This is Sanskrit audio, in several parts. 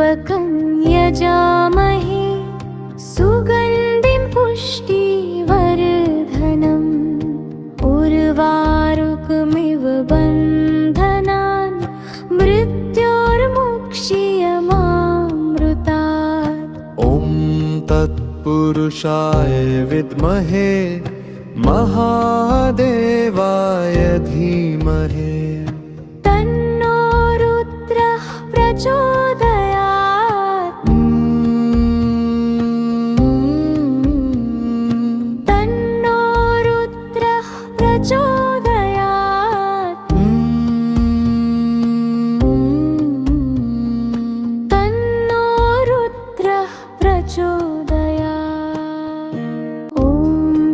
त्र्यम्बकं यजामहे सुगन्धिं पुष्टिवर्धनम् उर्वारुकमिव बन्धनान् मृत्योर्मुक्ष्यमामृतात्। ॐ तत्पुरुषाय विद्महे महादेवाय धीमहि तन्नो रुद्रः प्रचोदयात्। तन्नो रुद्रः प्रचोदयात्। तन्नो रुद्रः प्रचोदयात्। ॐ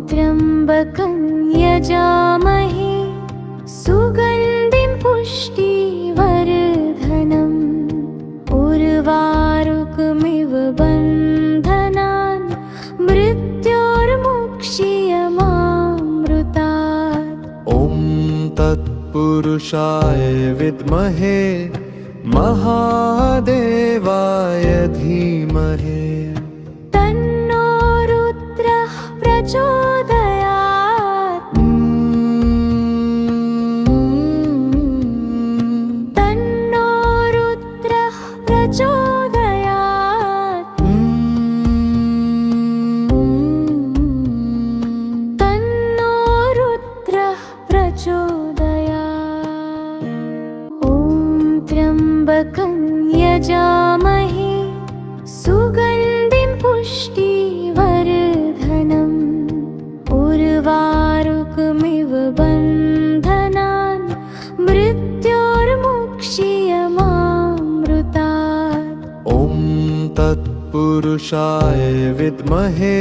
त्र्यम्बकं यजामहे सुगन्धिं पुष्टिवर्धनम् उर्वारुकमिव बन्धनान् मृत्योर्मुक्ष्यमामृतात्। ॐ तत्पुरुषाय विद्महे महादेवाय धीमहि तन्नो रुद्रः प्रचोदयात्। तन्नो रुद्रः प्रचोदयात्। तन्नो रुद्रः प्रचोदयात्। ॐ त्र्यम्बकं यजामहे सुगन्धिं पुष्टिवर्धनम् उर्वारुकमिव बन्धनान् मृत्योर्मुक्ष्यमामृतात्। ॐ तत्पुरुषाय विद्महे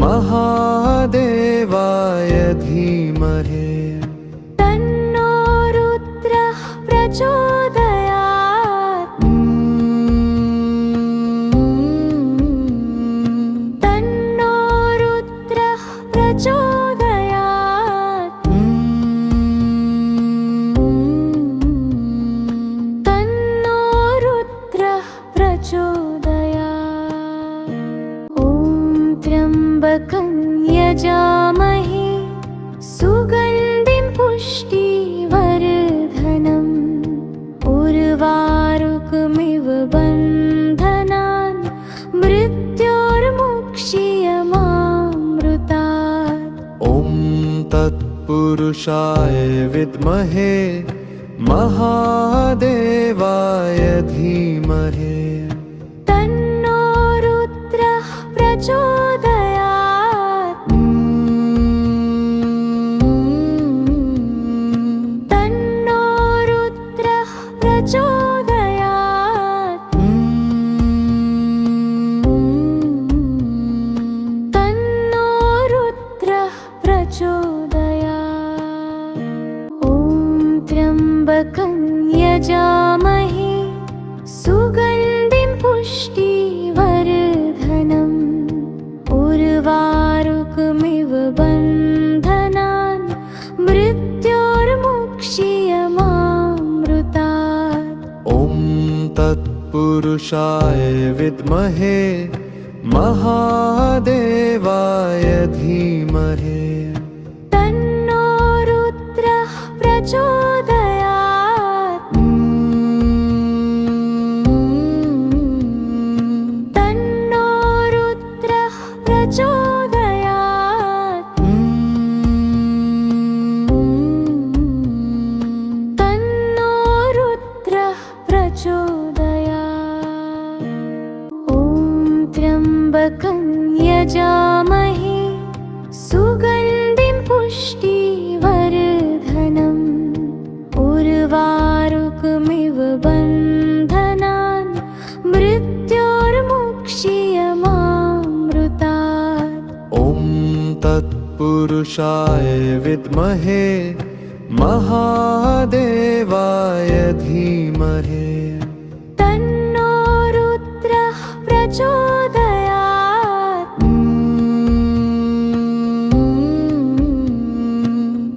महादेवाय धीमहि तन्नो रुद्रः प्रचोदयात्। तन्नो रुद्रः प्रचोदयात्। तन्नो रुद्रः प्रचोदयात्। ॐ त्र्यम्बकं यजामहे सुगन्धिं पुष्टिवर्धनम् उर्वारुकमिव बन्धनान् मृत्योर्मुक्ष्यमामृतात्। ॐ तत्पुरुषाय विद्महे महादेवाय धीमहि तन्नो रुद्रः प्रचोदयात्। तन्नो रुद्रः प्रचोदयात्। तन्नो रुद्रः प्रचोदयात्। ॐ त्र्यम्बकं यजामहे सुगन्धिं पुष्टिवर्धनम् उर्वारुकमिव बन्धनान् मृत्योर्मुक्ष्यमामृतात्। ॐ तत्पुरुषाय विद्महे महादेवाय धीमहि तन्नो रुद्रः प्रचोदयात्। तन्नो रुद्रः प्रचोदयात्। तन्नो रुद्रः प्रचोदयात्। ॐ त्र्यम्बकं यजामहे सुगन्धिं पुष्टिवर्धनम् उर्वारुकमिव बन्धनान् मृत्योर्मुक्ष्यमामृतात्। ॐ तत्पुरुषाय विद्महे महादेवाय धीमहि तन्नो रुद्रः प्रचोदयात्।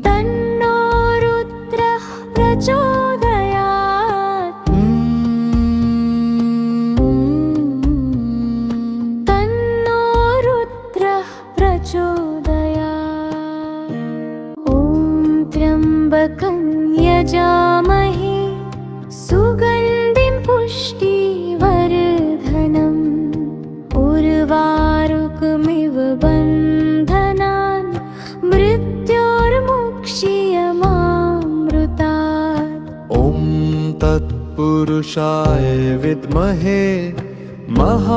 तन्नो रुद्रः प्रचोदयात्। तत्पुरुषाय विद्महे महादेवाय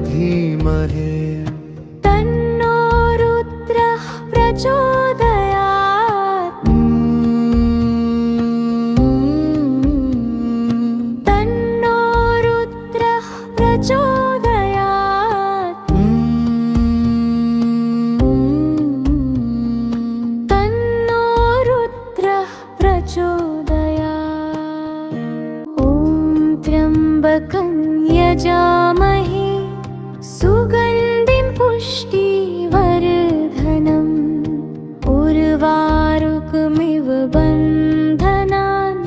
धीमहि तन्नो रुद्रः प्रचोदयात् तन्नो रुद्रः प्रचोदयात् तन्नो रुद्रः प्रचोदयात् ॐ त्र्यम्बकं यजामहे सुगन्धिं पुष्टिवर्धनम् उर्वारुकमिव बन्धनान्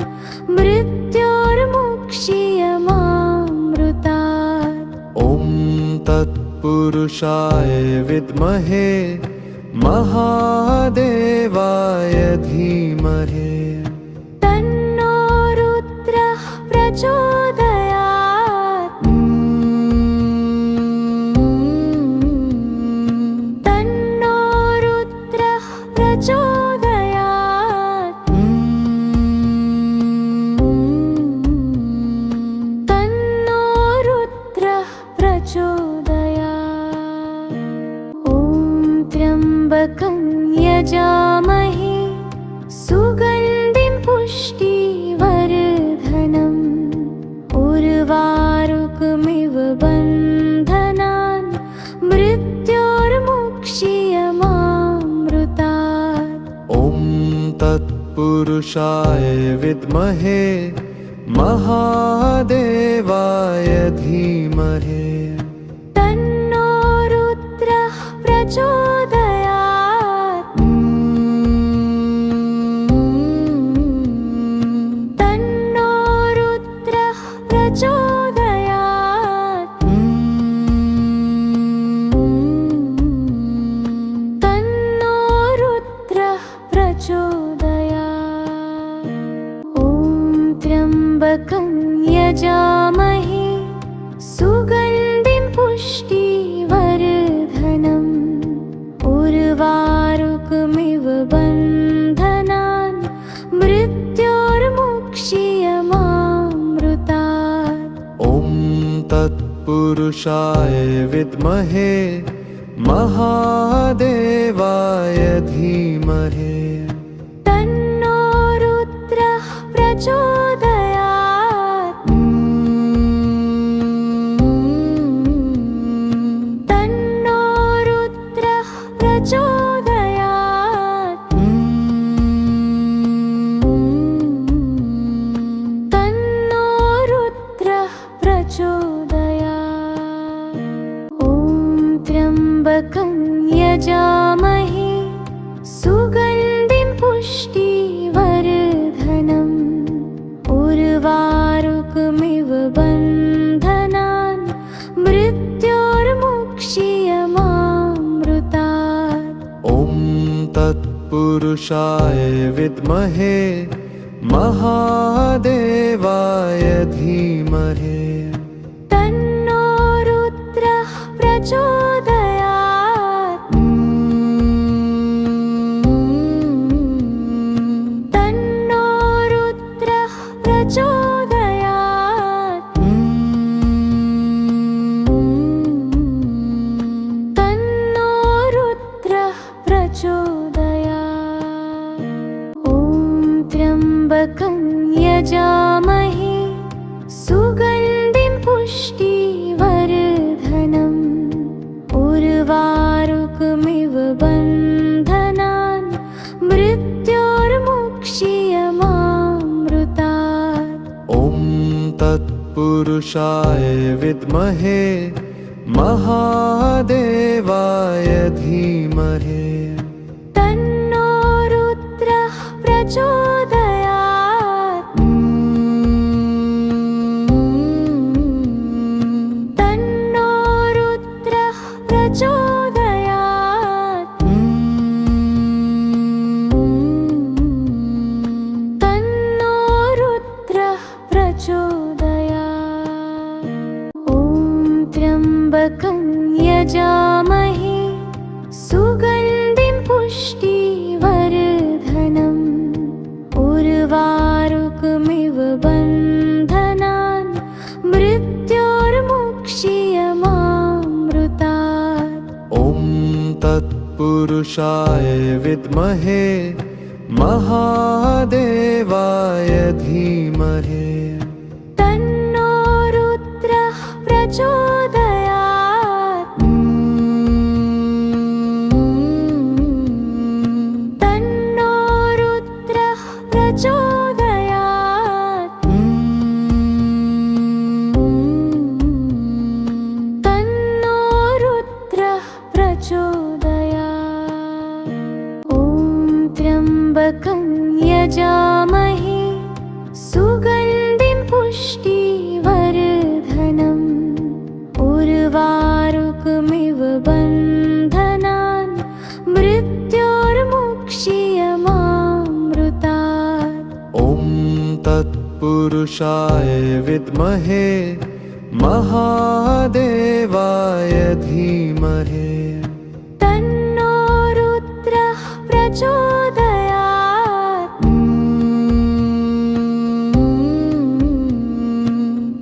मृत्योर्मुक्ष्यमामृतात् ॐ तत्पुरुषाय विद्महे महादेवाय धीमहि तन्नो रुद्रः प्रचोदयात् तन्नो रुद्रः प्रचोदयात् तन्नो रुद्रः प्रचोदयात् ॐ त्र्यम्बकं यजामहे सुगन्धिं पुष्टिवर्धनम् उर्वारुकमिव बन्धनान् मृत्योर्मुक्ष्यमामृतात् ॐ तत्पुरुषाय विद्महे महादेवाय धीमहि तन्नो रुद्रः प्रचोदयात् तन्नो रुद्रः प्रचोदयात् तन्नो रुद्रः प्रचोदयात् ॐ त्र्यम्बकं यजामहे सुगन्धिं पुष्टिवर्धनम् उर्वारुकमिव बन्धनान् मृत्योर्मुक्ष्यमामृतात् ॐ तत्पुरुषाय विद्महे महादेवाय धीमहि तन्नो रुद्रः प्रचोदयात् तन्नो रुद्रः प्रचोदयात् तन्नो रुद्रः प्रचोदयात् ॐ त्र्यम्बकं यजामहे सुगन्धिं पुष्टिवर्धनम् उर्वारुकमिव बन्धनान् मृत्योर्मुक्ष्यमामृतात् ॐ तत्पुरुषाय विद्महे महादेवाय धीमहि तन्नो रुद्रः प्रचोदयात् तन्नो रुद्रः प्रचोदयात् तन्नो रुद्रः प्रचोदयात् ॐ त्र्यम्बकं यजामहे सुगन्धिं पुष्टिवर्धनम् उर्वारुकमिव बन्धनान् मृत्योर्मुक्ष्यमामृतात् ॐ तत्पुरुषाय विद्महे महादेवाय धीमहि तन्नो रुद्रः प्रचोदयात् तन्नो रुद्रः प्रचोदयात् तन्नो रुद्रः प्रचोदयात् ॐ त्र्यम्बकं यजामहे सुगन्धिं पुष्टिवर्धनम् उर्वारुकमिव बन्धनान् मृत्योर्मुक्ष्यमामृतात्। ॐ तत्पुरुषाय विद्महे महादेवाय धीमहि तन्नो रुद्रः प्रचोदयात्। तन्नो रुद्रः प्रचोदयात्। तन्नो रुद्रः प्रचोदयात्। ॐ त्र्यम्बकं यजामहे सुगन्धिं पुष्टिवर्धनम्। उर्वारुकमिव बन्धनान् मृत्योर्मुक्ष्यमामृतात्। ॐ तत्पुरुषाय विद्महे महादेवाय धीमहि तन्नो रुद्रः प्रचोदयात्।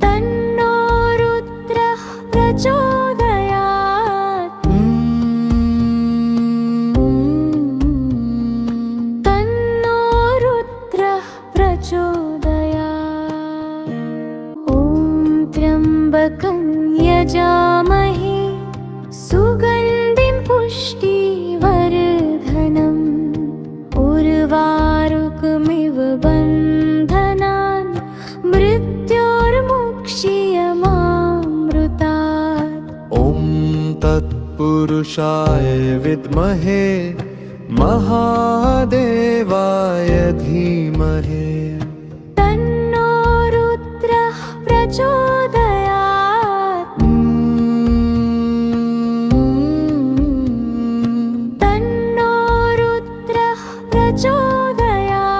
तन्नो रुद्रः प्रचोदयात्। तन्नो रुद्रः प्रचोदयात्। ॐ त्र्यम्बकं यजामहे सुगन्धिं पुष्टिवर्धनम्। उर्वारुकमिव बन्धनान् मृत्योर्मुक्ष्यमामृतात्। ॐ तत्पुरुषाय विद्महे महादेवाय धीमहि तन्नो रुद्रः प्रचोदयात्। तन्नो रुद्रः प्रचोदयात्।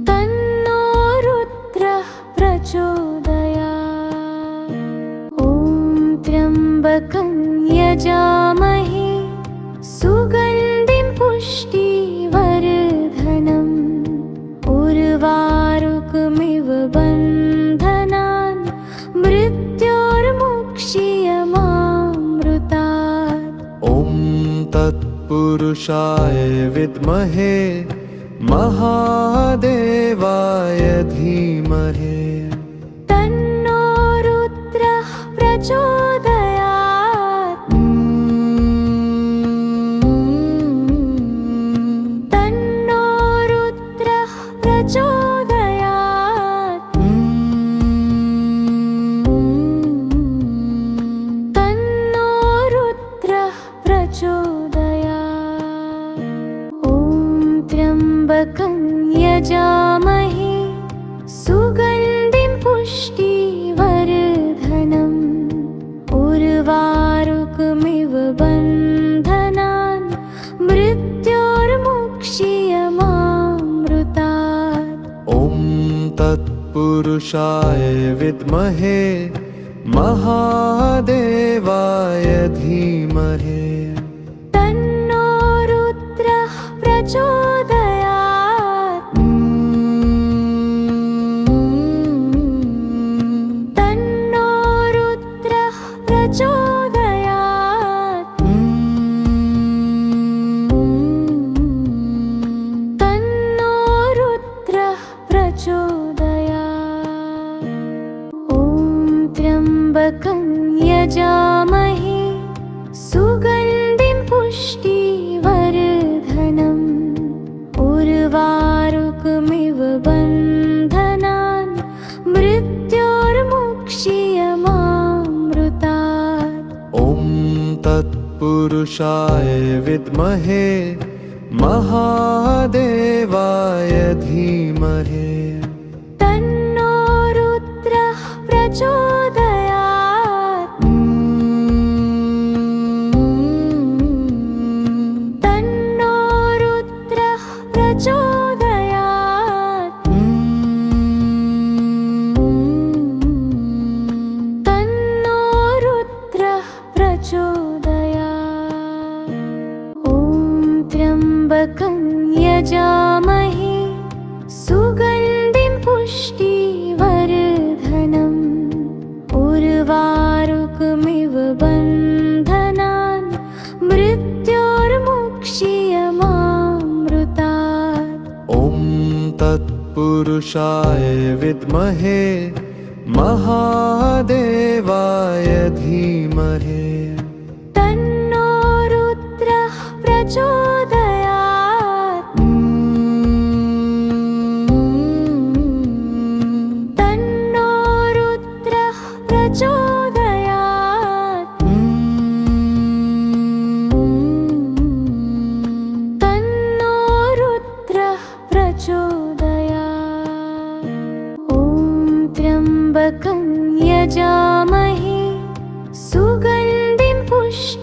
तन्नो रुद्रः प्रचोदयात्। ॐ त्र्यम्बकं यजामहे सुगन्धिं पुष्टिवर्धनम्। उर्वारुकमिव बन्धनान् मृत्योर्मुक्ष्यमामृतात्। ॐ तत्पुरुषाय विद्महे महादेवाय धीमहि तन्नो रुद्रः प्रचोदयात्। तन्नो रुद्रः प्रचोदयात्। तन्नो रुद्रः प्रचोदयात्। ॐ त्र्यम्बकं यजामहे सुगन्धिं पुष्टिवर्धनम्। उर्वारुकमिव बन्धनान् मृत्योर्मुक्ष्यमामृतात्। ॐ तत्पुरुषाय विद्महे महादेवाय धीमहि तन्नो रुद्रः प्रचोदयात्। तन्नो रुद्रः प्रचोदयात्। तन्नो रुद्रः प्रचोदयात्। ॐ त्र्यम्बकं यजामहे सुगन्धिं पुष्टिवर्धनम्। उर्वारुकमिव बन्धनान् मृत्योर्मुक्ष्यमामृतात्। ॐ तत्पुरुषाय विद्महे महादेवाय धीमहि तन्नो रुद्रः प्रचोदयात्। तन्नो रुद्रः प्रचोदयात्। तन्नो रुद्रः प्रचोदयात्। ॐ त्र्यम्बकं यजामहे सुगन्धिं पुष्टिवर्धनम् उर्वारुकमिव बन्धनान् मृत्योर्मुक्ष्यमामृतात्। ॐ तत्पुरुषाय विद्महे महादेवाय धीमहि तन्नो रुद्रः प्रचोदयात्। तन्नो रुद्रः प्रचोदयात्। तन्नो रुद्रः प्रचोदयात्। ॐ त्र्यम्बकं यजामहे सुगन्धिं पुष्टिवर्धनम्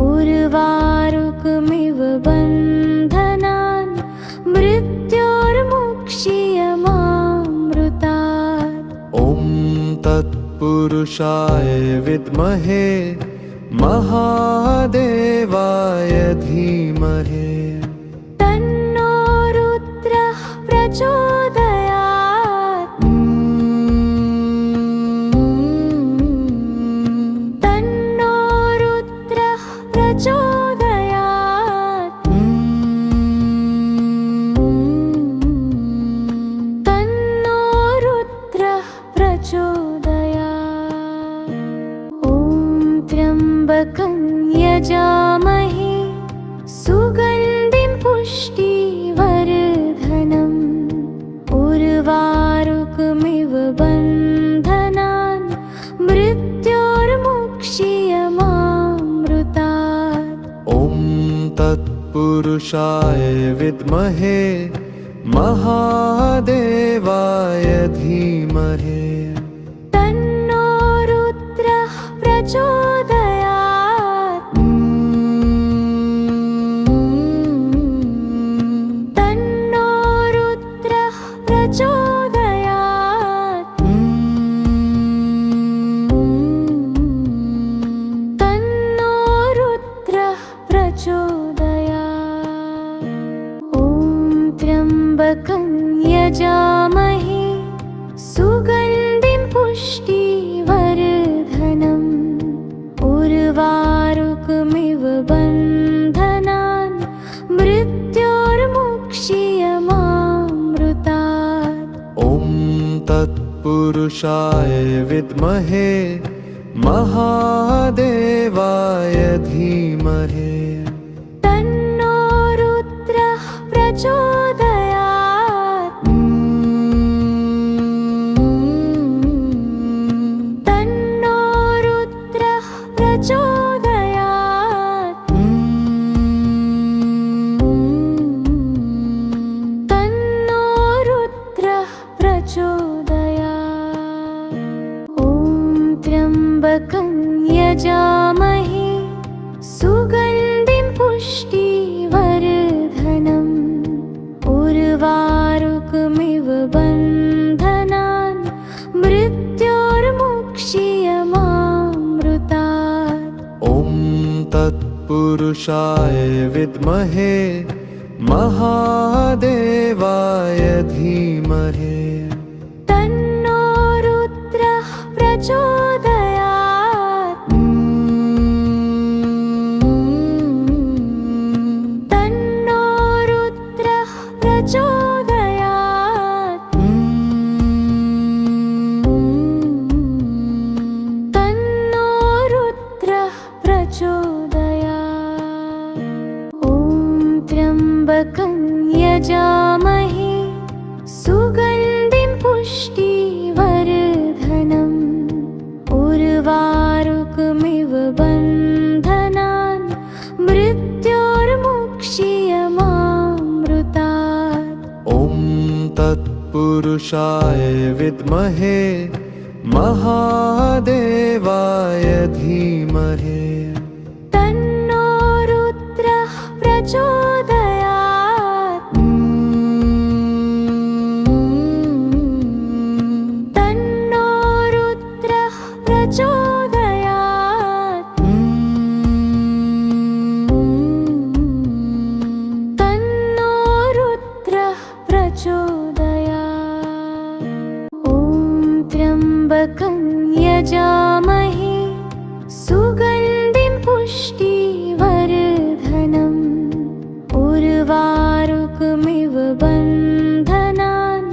उर्वारुकमिव बन्धनान् मृत्योर्मुक्ष्यमामृतात्। ॐ तत्पुरुषाय विद्महे महादेवाय धीमहि तन्नो रुद्रः प्रचोदयात्। तन्नो रुद्रः प्रचोदयात्। तन्नो रुद्रः प्रचोदयात्। ॐ त्र्यम्बकं यजामहे सुगन्धिं पुष्टिवर्धनम् उर्वारुकमिव बन्धनान् मृत्योर्मुक्ष्यमामृतात्। ॐ तत्पुरुषाय विद्महे महादेवाय धीमहि तन्नो रुद्रः प्रचोदयात्। तन्नो रुद्रः प्रचोदयात्। तन्नो रुद्रः प्रचोदयात्। ॐ त्र्यम्बकं यजामहे सुगन्धिं पुष्टिवर्धनम् उर्वारुकमिव बन्धनान् मृत्योर्मुक्ष्यमामृतात्। ॐ तत्पुरुषाय विद्महे महादेवाय धीमहि तन्नो रुद्रः प्रचोदयात्। तन्नो रुद्रः प्रचोदयात्। तन्नो रुद्रः प्रचोदयात्। ॐ त्र्यम्बकं यजामहे सुगन्धिं पुष्टिवर्धनम् उर्वारुकमिव बन्धनान् मृत्योर्मुक्ष्यमामृतात्। ॐ तत्पुरुषाय विद्महे महादेवाय धीमहि तन्नो रुद्रः प्रचोदयात्। तन्नो रुद्रः प्रचोदयात्। तन्नो रुद्रः प्रचोदयात्। ॐ त्र्यम्बकं यजामहे सुगन्धिं पुष्टिवर्धनम् उर्वारुकमिव बन्धनान् मृत्योर्मुक्ष्यमामृतात्। ॐ तत्पुरुषाय विद्महे महादेवाय धीमहि तन्नो रुद्रः प्रचोदयात्। तन्नो रुद्रः प्रचोदयात्। बन्धनान्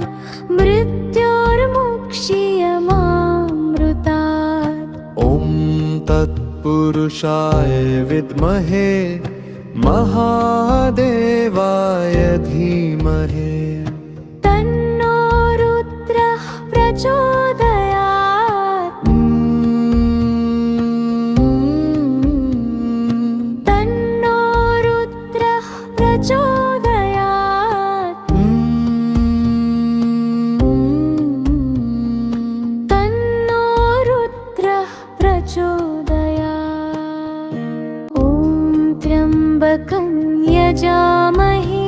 मृत्योर्मुक्षीयमामृतात् ॐ तत्पुरुषाय विद्महे महादेवाय धीमहि तन्नो रुद्रः प्रचोदयात् तन्नो रुद्रः प्रचोदयात् तन्नो रुद्रः प्रचोदयात् ॐ त्र्यम्बकं यजामहे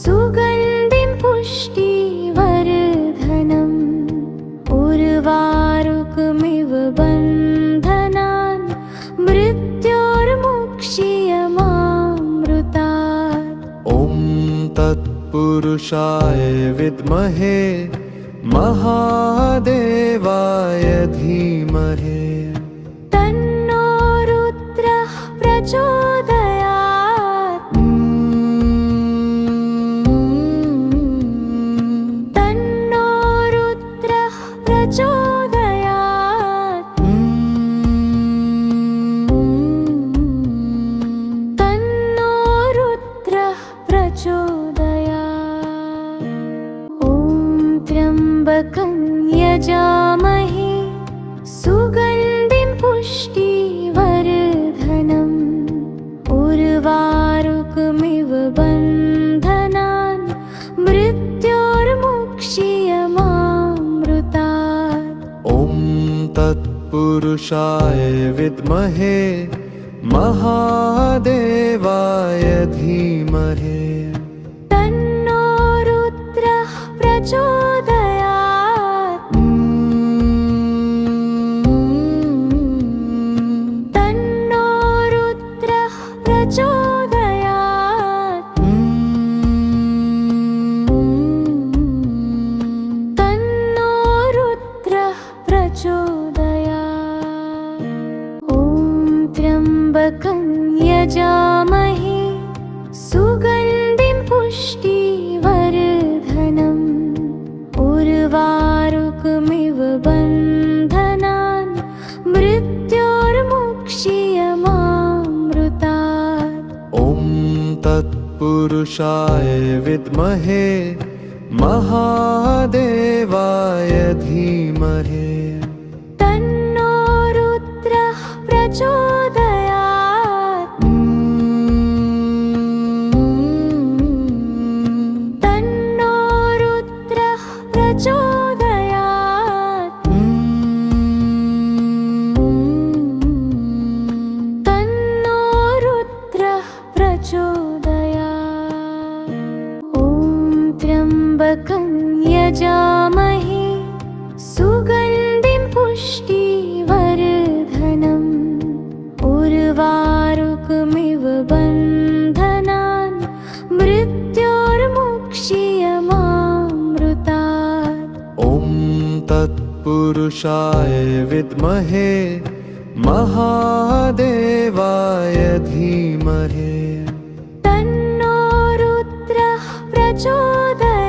सुगन्धिं पुष्टिवर्धनम् उर्वारुकमिव बन्धनान् मृत्योर्मुक्षीयमामृतात् ॐ तत्पुरुषाय विद्महे महादेवाय धीमहि तन्नो रुद्रः प्रचोदयात् तन्नो रुद्रः प्रचोदयात् तन्नो रुद्रः प्रचोदयात् ॐ त्र्यम्बकं यजामहे सुगन्धिं पुष्टिवर्धनम् उर्वारुकमिव बन्धनान् मृत्योर्मुक्षीयमामृतात् ॐ तत्पुरुषाय विद्महे महादेवाय धीमहि तन्नो रुद्रः प्रचोदयात् तन्नो रुद्रः प्रचोदयात् तन्नो रुद्रः प्रचोदयात् ॐ त्र्यम्बकं यजामहे सुगन्धिं पुष्टिवर्धनम् उर्वारुकमिव बन्धनान् मृत्योर्मुक्षीयमामृतात् ॐ तत्पुरुषाय विद्महे महादेवाय धीमहि तन्नो रुद्रः प्रचोदयात् तन्नो रुद्रः प्रचोदयात् तन्नो रुद्रः प्रचोदयात् ॐ त्र्यम्बकं यजामहे सुगन्धिं पुष्टिवर्धनम् उर्वारुकमिव बन्धनान् मृत्योर्मुक्षीयमामृतात् ॐ तत्पुरुषाय विद्महे महादेवाय धीमहि तन्नो रुद्रः प्रचोदयात्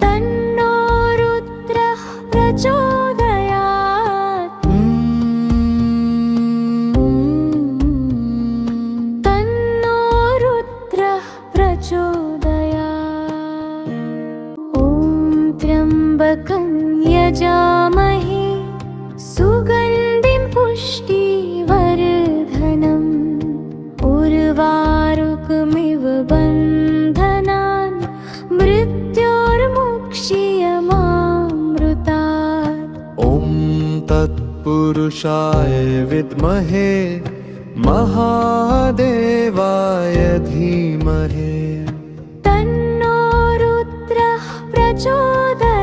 तन्नो रुद्रः प्रचोदयात् तन्नो रुद्रः प्रचोदयात् ॐ त्र्यम्बकं यजामहे सुगन्धिं पुष्टिवर्धनम् उर्वारुकमिव बन्धनान् मृत्योर्मुक्षीयमामृतात् ॐ तत्पुरुषाय विद्महे महादेवाय धीमहि तन्नो रुद्रः प्रचोदयात्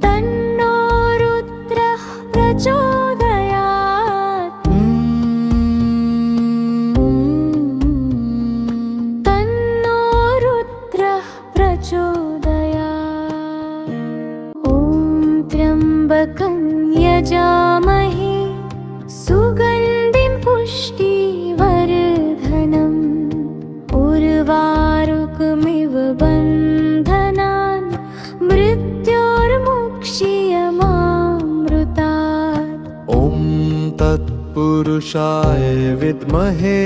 तन्नो रुद्रः प्रचोदयात् तन्नो रुद्रः प्रचोदयात् ॐ त्र्यम्बकं यजामहे सुगन्धिं पुष्टिवर्धनम् उर्वारुकमिव बन्धनान् मृत्योर्मुक्ष्यमामृतात्। ॐ तत्पुरुषाय विद्महे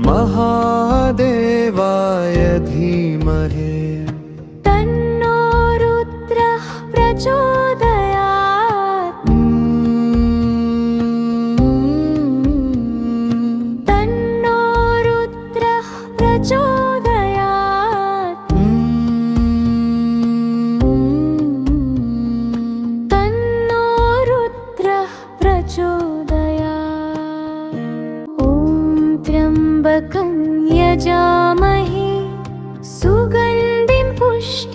महादेवाय धीमहि तन्नो रुद्रः प्रचोदयात्। तन्नो रुद्रः प्रचोदयात्। तन्नो रुद्रः प्रचोदयात्। ॐ त्र्यम्बकं यजामहे सुगन्धिं पुष्टिवर्धनम्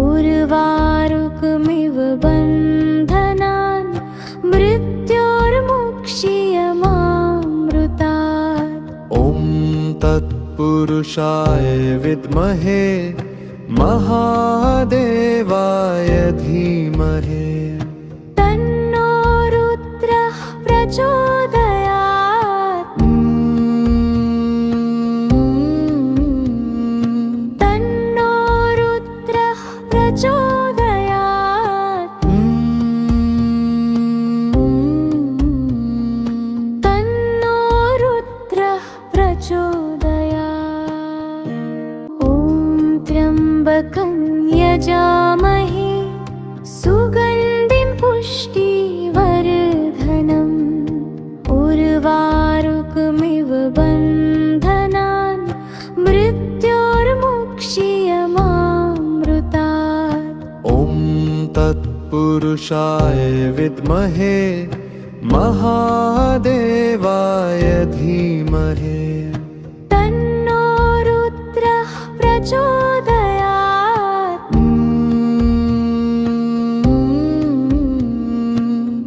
उर्वारुकमिव बन्धनान् मृत्योर्मुक्ष्यमामृतात्। ॐ तत्पुरुषाय विद्महे महादेवाय धीमहि तन्नो रुद्रः प्रचोदयात्। तन्नो रुद्रः प्रचोदयात्। तन्नो रुद्रः प्रचोदयात्। ॐ त्र्यम्बकं यजामहे सुगन्धिं पुष्टिवर्धनम् उर्वारुकमिव बन्धनान् मृत्योर्मुक्ष्यमामृतात्। ॐ तत्पुरुषाय विद्महे महादेवाय धीमहि तन्नो रुद्रः प्रचोदयात्।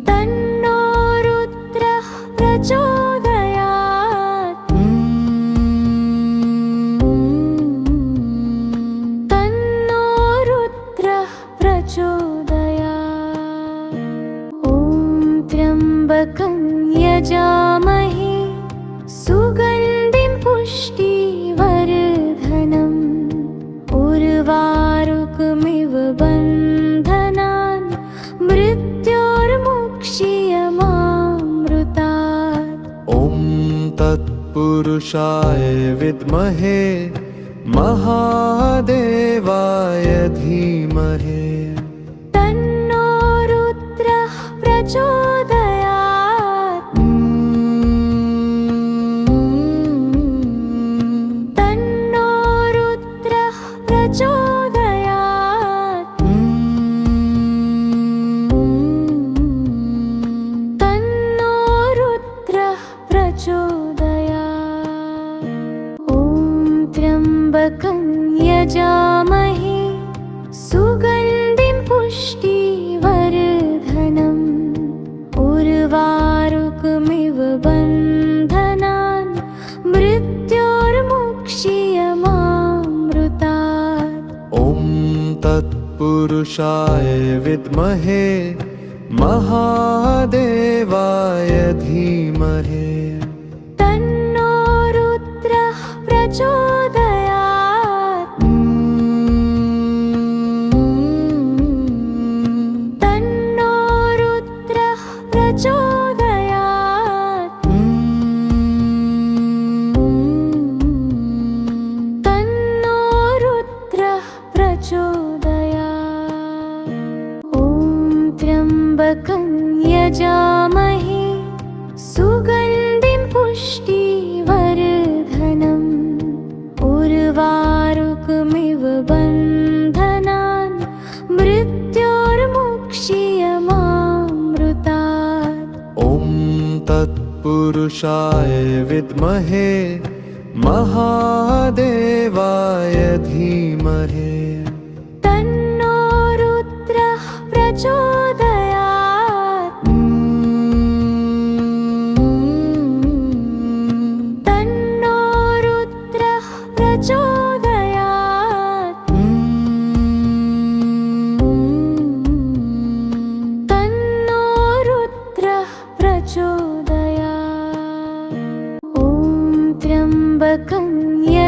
तन्नो रुद्रः प्रचोदयात्। तन्नो रुद्रः प्रचोदयात्। ॐ त्र्यम्बकं यजामहे सुगन्धिं पुष्टिवर्धनम् उर्वारुकमिव बन्धनान् मृत्योर्मुक्ष्यमामृतात्। ॐ तत्पुरुषाय विद्महे महादेवाय धीमहि तन्नो रुद्रः प्रचोदयात्। तन्नो रुद्रः प्रचोदयात्। तन्नो रुद्रः प्रचोदयात्। ॐ त्र्यम्बकं यजामहे सुगन्धिं पुष्टिवर्धनम् उर्वारुकमिव बन्धनान् मृत्योर्मुक्ष्यमामृतात्। ॐ तत्पुरुषाय विद्महे महादेवाय धीमहि तन्नो रुद्रः प्रचोदयात्। तन्नो रुद्रः प्रचोदयात्। तन्नो रुद्रः प्रचोदयात्। ॐ त्र्यम्बकं यजामहे सुगन्धिं पुष्टिवर्धनम् उर्वारुकमिव बन्धनान् मृत्योर्मुक्ष्यमामृतात्। ॐ तत्पुरुषाय विद्महे महादेवाय धीमहि तन्नो रुद्रः प्रचोदयात्। तन्नो रुद्रः प्रचोदयात्।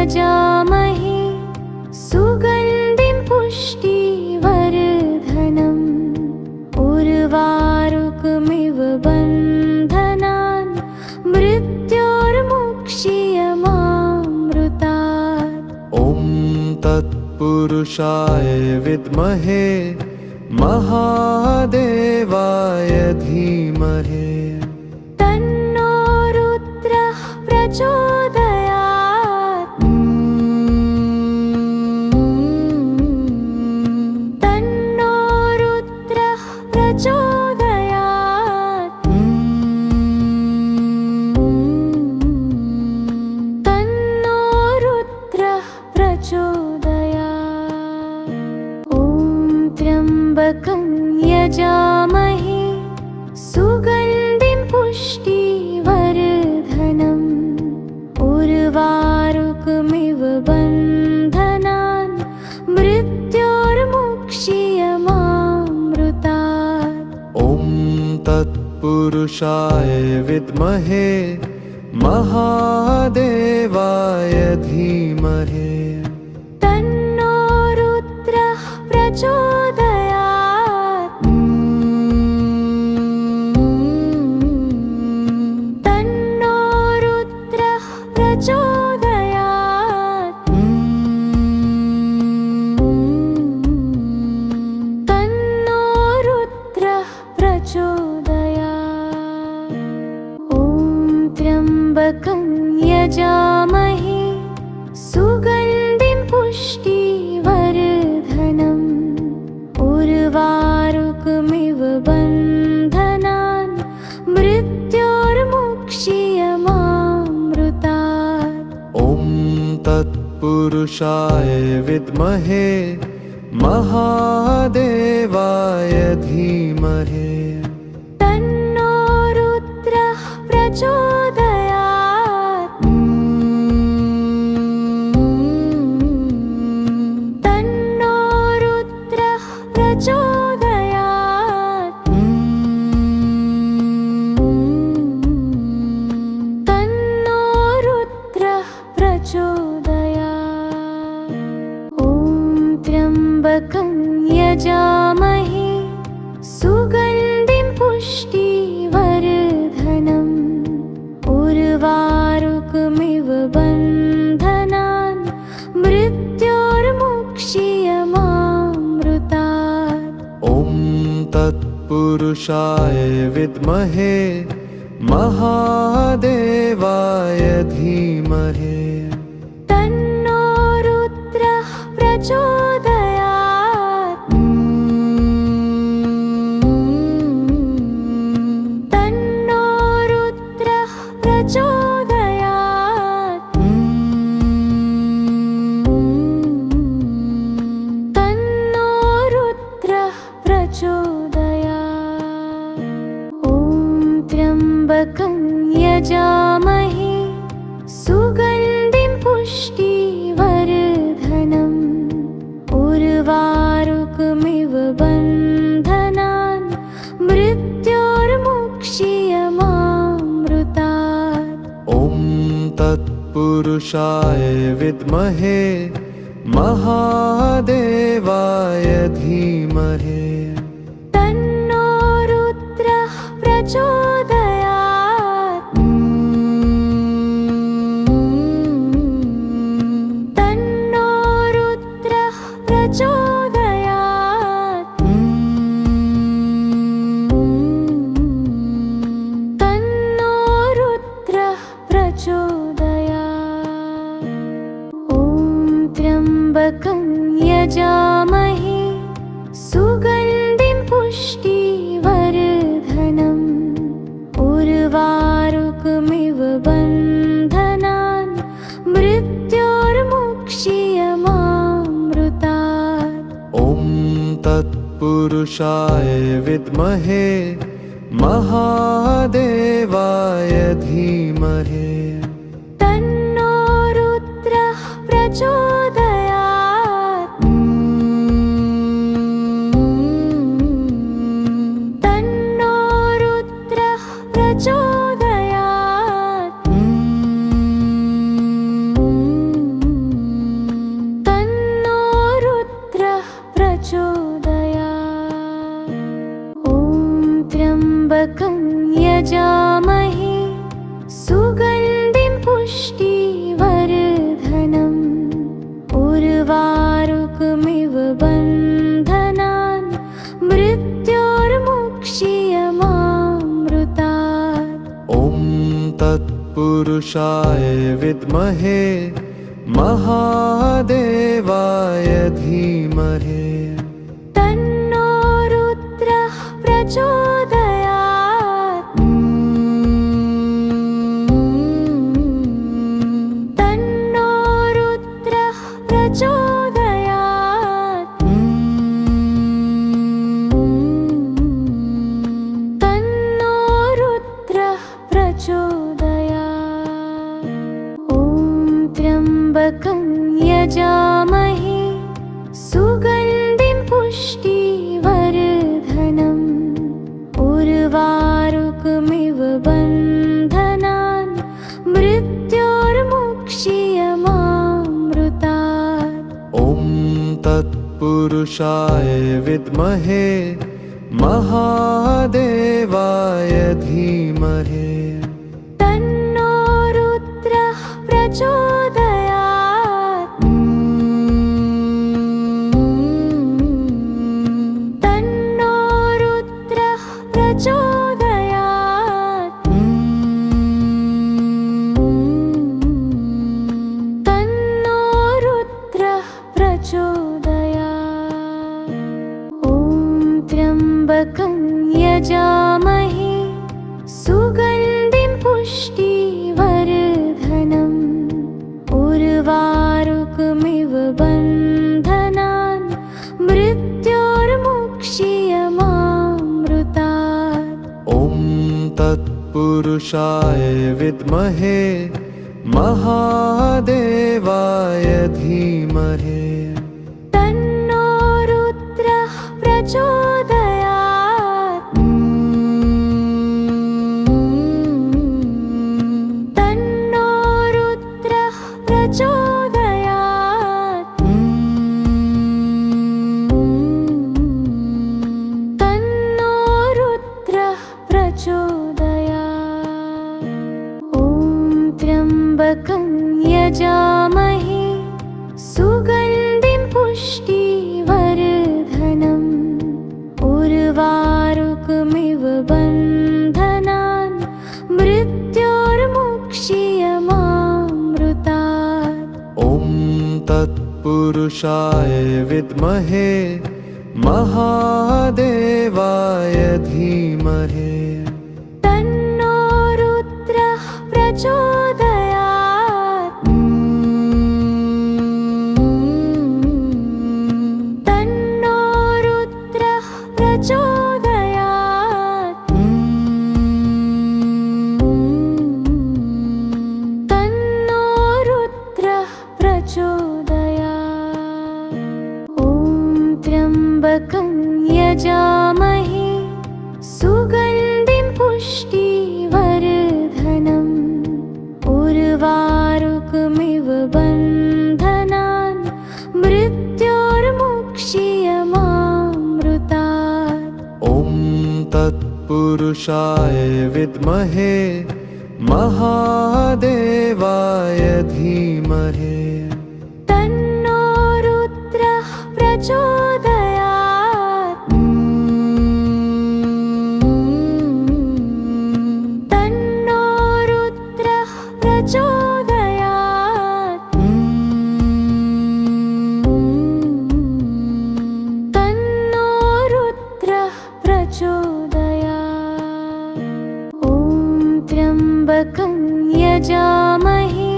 यजामहे सुगन्धिं पुष्टिवर्धनम् उर्वारुकमिव बन्धनान् मृत्योर्मुक्ष्यमामृतात्। ॐ तत्पुरुषाय विद्महे महादेवाय धीमहि तन्नो रुद्रः प्रचोदयात्। तन्नो रुद्रः प्रचोदयात्। तन्नो रुद्रः प्रचोदयात्। ॐ त्र्यम्बकं यजामहे सुगन्धिं पुष्टिवर्धनम् उर्वारुकमिव बन्धनान् मृत्योर्मुक्ष्यमामृतात्। ॐ तत्पुरुषाय विद्महे महादेवाय धीमहि तन्नो रुद्रः प्रचोदयात्। तन्नो रुद्रः प्रचोदयात्। तन्नो रुद्रः प्रचोदयात्। ॐ त्र्यम्बकं यजामहे सुगन्धिं पुष्टिवर्धनम् उर्वारुकमिव बन्धनान् मृत्योर्मुक्ष्यमामृतात्। ॐ तत्पुरुषाय विद्महे महादेवाय धीमहि तन्नो रुद्रः प्रचोदयात्। तन्नो रुद्रः प्रचोदयात्। तन्नो रुद्रः प्रचोदयात्। ॐ त्र्यम्बकं यजामहे सुगन्धिं पुष्टिवर्धनम् उर्वारुकमिव बन्धनान् मृत्योर्मुक्ष्यमामृतात्। ॐ तत्पुरुषाय विद्महे महादेवाय धीमहि तन्नो रुद्रः प्रचोदयात्। तन्नो रुद्रः प्रचोदयात्। तन्नो रुद्रः प्रचोदयात्। ॐ त्र्यम्बकं यजामहे सुगन्धिं पुष्टिवर्धनम् उर्वारुकमिव बन्धनान् मृत्योर्मुक्ष्यमामृतात्। ॐ तत्पुरुषाय विद्महे महादेवाय धीमहि तन्नो रुद्रः प्रचोदयात्। तन्नो रुद्रः प्रचोदयात्। तन्नो रुद्रः प्रचोदयात्। ॐ त्र्यम्बकं यजामहे सुगन्धिं पुष्टिवर्धनम् उर्वारुकमिव बन्धनान् मृत्योर्मुक्ष्यमामृतात्। ॐ तत्पुरुषाय विद्महे महादेवाय धीमहि तन्नो रुद्रः प्रचोदयात्। तन्नो रुद्रः प्रचोदयात्। प्रचोदयात्। ॐ त्र्यम्बकं यजामहे सुगन्धिं पुष्टिवर्धनम् उर्वारुकमिव बन्धनान् मृत्योर्मुक्ष्यमामृतात्। ॐ तत्पुरुषाय विद्महे महादेवाय धीमहि तन्नो रुद्रः प्रचोदयात्। तन्नो रुद्रः प्रचोदयात्। तन्नो रुद्रः प्रचोदयात्। ॐ त्र्यम्बकं यजामहे सुगन्धिं पुष्टिवर्धनम् उर्वारुकमिव बन्धनान् मृत्योर्मुक्ष्यमामृतात्। ॐ तत्पुरुषाय विद्महे महादेवाय धीमहि तन्नो रुद्रः प्रचोदयात्। तन्नो रुद्रः प्रचोदयात्। तन्नो रुद्रः प्रचोदयात्। ॐ त्र्यम्बकं यजामहे सुगन्धिं पुष्टिवर्धनम् उर्वारुकमिव बन्धनान् मृत्योर्मुक्ष्यमामृतात्। ॐ तत्पुरुषाय विद्महे महादेवाय धीमहि तन्नो रुद्रः प्रचोदयात्। तन्नो रुद्रः प्रचोदयात्। तन्नो रुद्रः प्रचोदयात्। ॐ त्र्यम्बकं यजामहे सुगन्धिं पुष्टिवर्धनम् उर्वारुकमिव बन्धनान् मृत्योर्मुक्ष्यमामृतात्। ॐ तत्पुरुषाय विद्महे महादेवाय धीमहि तन्नो रुद्रः प्रचोदयात्। तन्नो रुद्रः प्रचोदयात्। तन्नो रुद्रः प्रचोदयात्। ॐ त्र्यम्बकं यजामहे सुगन्धिं पुष्टिवर्धनम् उर्वारुकमिव बन्धनान् मृत्योर्मुक्ष्यमामृतात्। ॐ तत्पुरुषाय विद्महे महादेवाय धीमहि तन्नो रुद्रः प्रचोदयात्। तन्नो रुद्रः प्रचोदयात्। तन्नो रुद्रः प्रचोदयात्। ॐ त्र्यम्बकं यजामहे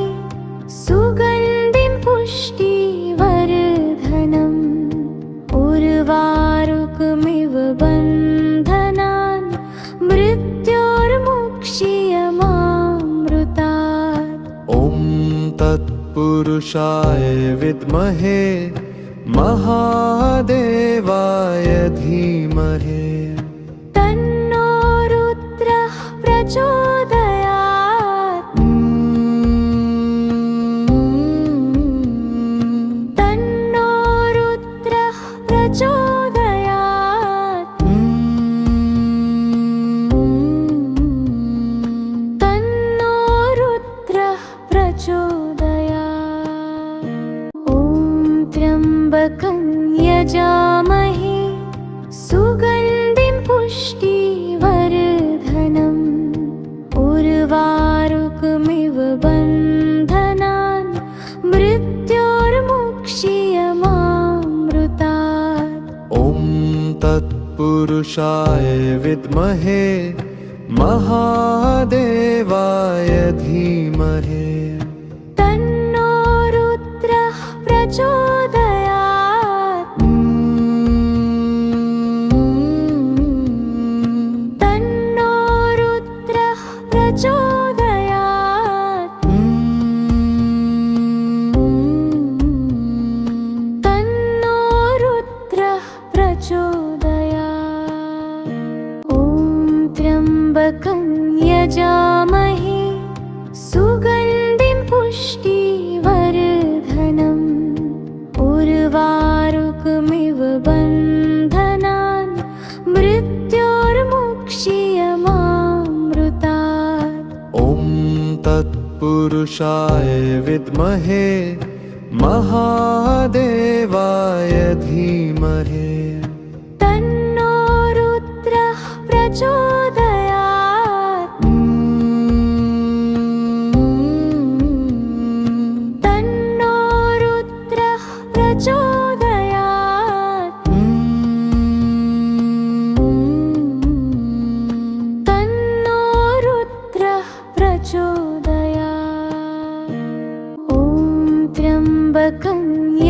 सुगन्धिं पुष्टिवर्धनम् उर्वारुकमिव बन्धनान् मृत्योर्मुक्ष्यमामृतात्। ॐ तत्पुरुषाय विद्महे महादेवाय धीमहि तन्नो रुद्रः प्रचोदयात्। तन्नो रुद्रः प्रचोदयात् तन्नो रुद्रः प्रचोदयात् ॐ त्र्यम्बकं यजामहे सुगन्धिं पुष्टिवर्धनम् उर्वारुकमिव बन्धनान् मृत्योर्मुक्ष्यमामृतात् ॐ तत्पुरुषाय विद्महे महादेवाय धीमहि तन्नो रुद्रः प्रचोदयात् तन्नो रुद्रः प्रचोदयात् तन्नो रुद्रः प्रचोदयात् ॐ त्र्यम्बकं यजामहे सुगन्धिं पुष्टिवर्धनम् उर्वारुकमिव बन्धनान् मृत्योर्मुक्ष्यमामृतात् ॐ तत्पुरुषाय विद्महे महादेवाय धीमहि तन्नो रुद्रः प्रचोदयात् तन्नो रुद्रः प्रचोदयात् तन्नो रुद्रः प्रचोदयात् ॐ त्र्यम्बकं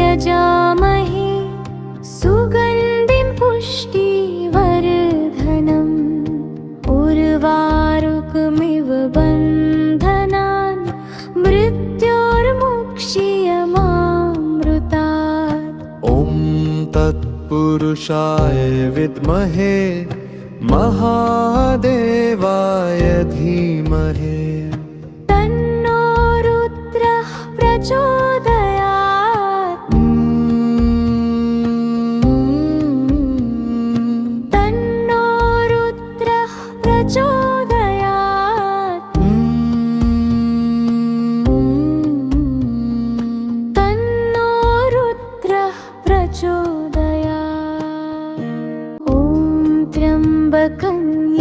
यजामहे सुगन्धिं पुष्टिवर्धनम् उर्वारुकमिव बन्धनान् मृत्योर्मुक्ष्यमामृतात् ॐ तत्पुरुषाय विद्महे महादेवाय धीमहि तन्नो रुद्रः प्रचोदयात् तन्नो रुद्रः प्रचोदयात् तन्नो रुद्रः प्रचोदयात् ॐ त्र्यम्बकं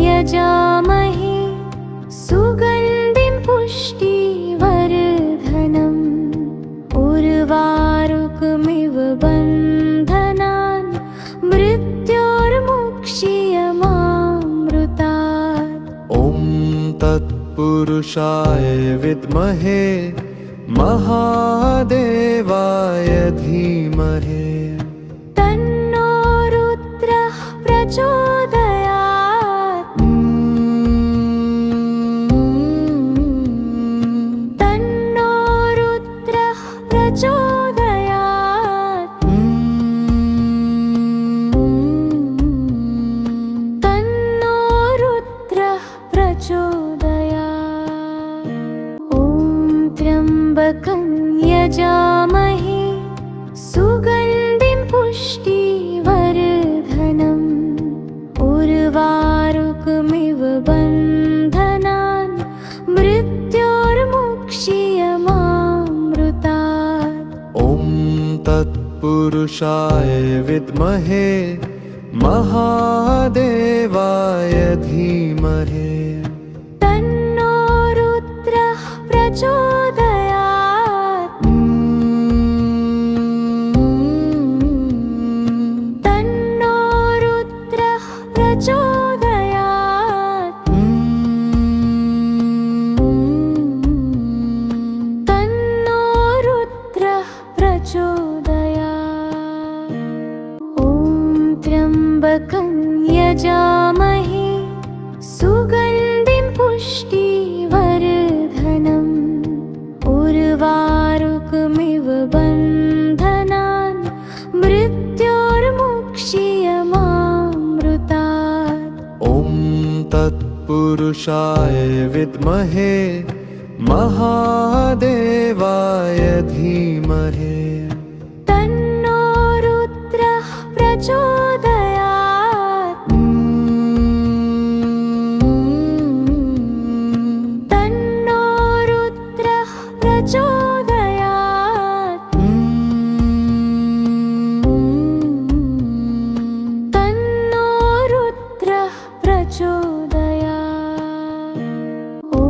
यजामहे सुगन्धिं पुष्टिवर्धनम् उर्वारुकमिव बन्धनान् मृत्योर्मुक्ष्यमामृतात् ॐ तत्पुरुषाय विद्महे महादेवाय धीमहि तन्नो रुद्रः प्रचोदयात् तन्नो रुद्रः प्रचोदयात् तन्नो रुद्रः प्रचोदयात् ॐ त्र्यम्बकं यजामहे सुगन्धिं पुष्टिवर्धनम् उर्वारुकमिव बन्धनान् मृत्योर्मुक्ष्यमामृतात् ॐ तत्पुरुषाय विद्महे महादेवाय धीमहि तन्नो रुद्रः प्रचोदयात् तन्नो रुद्रः प्रचोदयात् तन्नो रुद्रः प्रचोदयात् ॐ त्र्यम्बकं यजामहे सुगन्धिं पुष्टिवर्धनम् उर्वारुकमिव बन्धनान् मृत्योर्मुक्ष्यमामृतात् ॐ तत्पुरुषाय विद्महे महादेवाय धीमहि तन्नो रुद्रः प्रचोदयात् प्रचोदयात् तन्नो रुद्रः प्रचोदयात् तन्नो रुद्रः प्रचोदयात् ॐ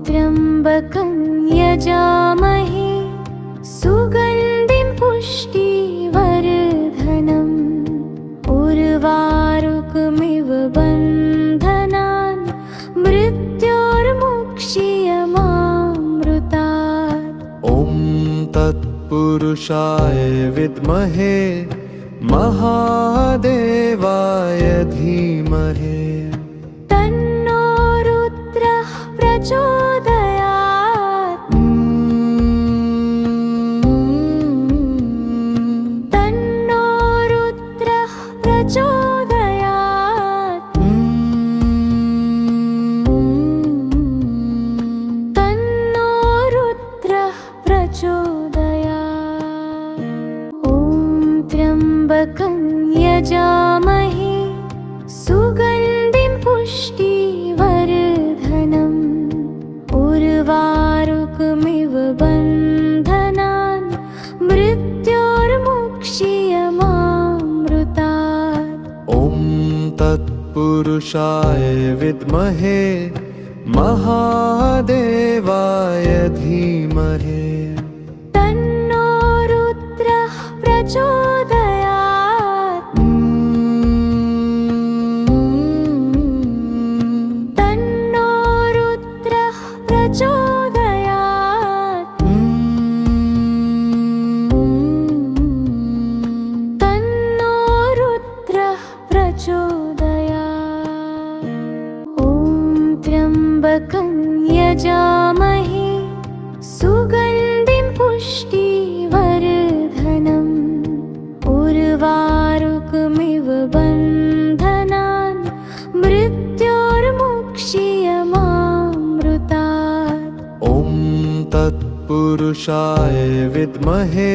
त्र्यम्बकं यजामहे सुगन्धिं पुष्टिवर्धनम् उर्वारुकमिव बन्धनान् मृत्योर्मुक्ष्यमामृतात् ॐ तत्पुरुषाय विद्महे महादेवाय धीमहि तन्नो रुद्रः प्रचोदयात् तन्नो रुद्रः प्रचोदयात् तन्नो रुद्रः प्रचोदयात् ॐ त्र्यम्बकं यजामहे सुगन्धिं पुष्टिवर्धनम् उर्वारुकमिव बन्धनान् मृत्योर्मुक्ष्यमामृतात् ॐ तत्पुरुषाय विद्महे महादेवाय धीमहि तन्नो रुद्रः प्रचोदयात् तन्नो रुद्रः प्रचोदयात् तन्नो रुद्रः प्रचोदयात् ॐ त्र्यम्बकं यजामहे सुगन्धिं पुष्टिवर्धनम् उर्वारुकमिव बन्धनान् मृत्योर्मुक्ष्यमामृतात् ॐ तत्पुरुषाय विद्महे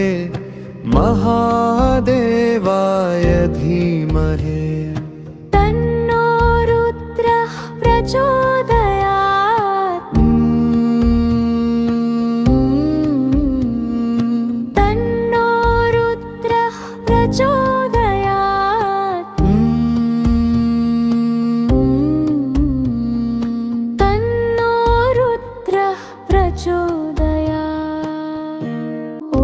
महादेवाय धीमहि तन्नो रुद्रः प्रचोदयात् तन्नो रुद्रः प्रचोदयात् तन्नो रुद्रः प्रचोदयात् ॐ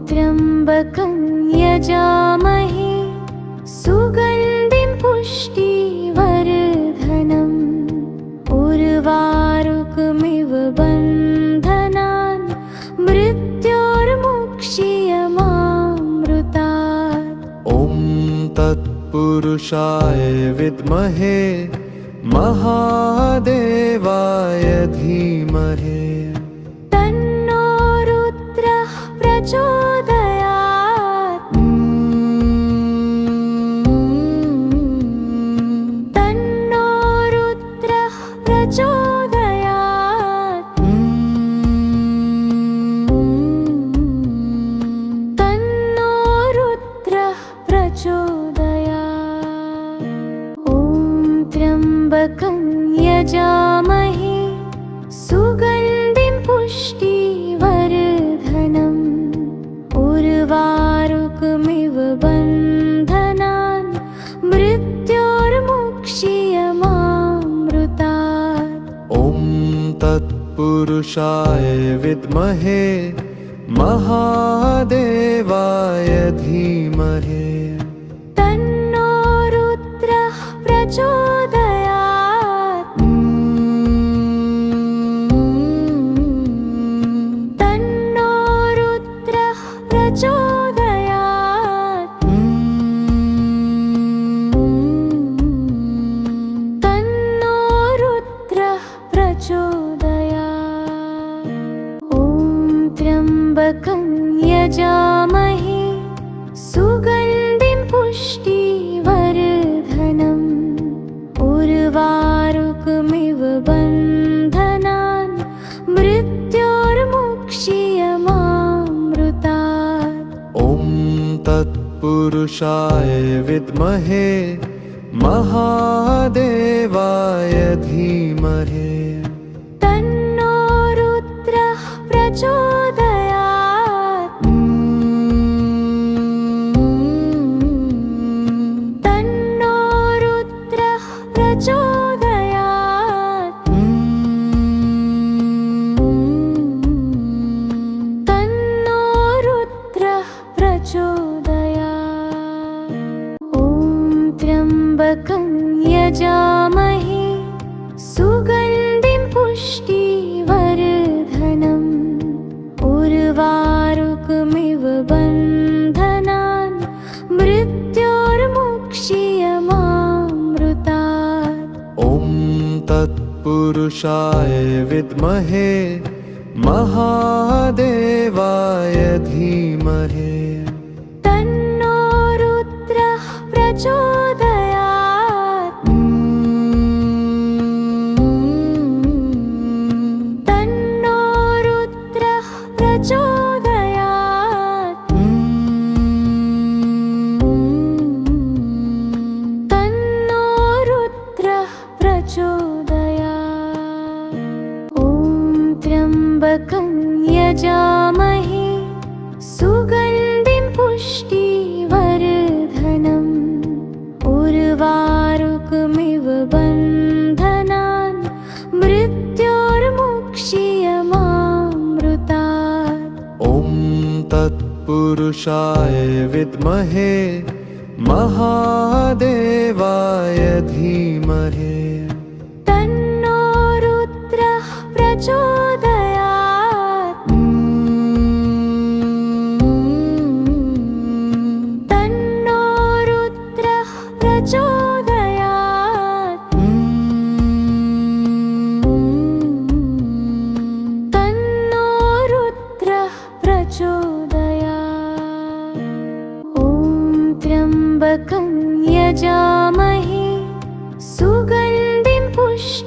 त्र्यम्बकं यजामहे सुगन्धिं पुष्टिवर्धनम् उर्वारुकमिव बन्धनान् मृत्योर्मुक्ष्यमामृतात् ॐ तत्पुरुषाय विद्महे महादेवाय धीमहि तन्नो रुद्रः प्रचोदयात् तन्नो रुद्रः प्रचोदयात् तन्नो रुद्रः प्रचोदयात् ॐ त्र्यम्बकं यजामहे सुगन्धिं पुष्टिवर्धनम् उर्वारुकमिव बन्धनान् मृत्योर्मुक्ष्यमामृतात् ॐ तत्पुरुषाय विद्महे महादेवाय धीमहि तन्नो रुद्रः प्रचोदयात् तन्नो रुद्रः प्रचोदयात् तन्नो रुद्रः प्रचोदयात् ॐ त्र्यम्बकं यजामहे सुगन्धिं विद्महे महादेवाय धीमहि तन्नो रुद्रः प्रचोदयात् तन्नो रुद्रः प्रचोदयात् तन्नो रुद्रः प्रचोदयात् ॐ त्र्यम्बकं यजामहे सुगन्धिं पुष्टिवर्धनम् उर्वारुकमिव बन्धनान् मृत्योर्मुक्ष्यमामृतात् ॐ तत्पुरुषाय विद्महे महादेवाय धीमहि तन्नो रुद्रः प्रचोदयात् तन्नो रुद्रः प्रचोदयात् तन्नो रुद्रः प्रचोदयात् ॐ त्र्यम्बकं यजामहे सुगन्धिं पुष्टिवर्धनम् उर्वारुकमिव बन्धनान् मृत्योर्मुक्ष्यमामृतात् ॐ तत्पुरुषाय विद्महे महादेवाय धीमहि तन्नो रुद्रः प्रचोदयात् तन्नो रुद्रः प्रचोदयात् तन्नो रुद्रः प्रचोदयात् ॐ त्र्यम्बकं यजामहे सुगन्धिं पुष्टिवर्धनम्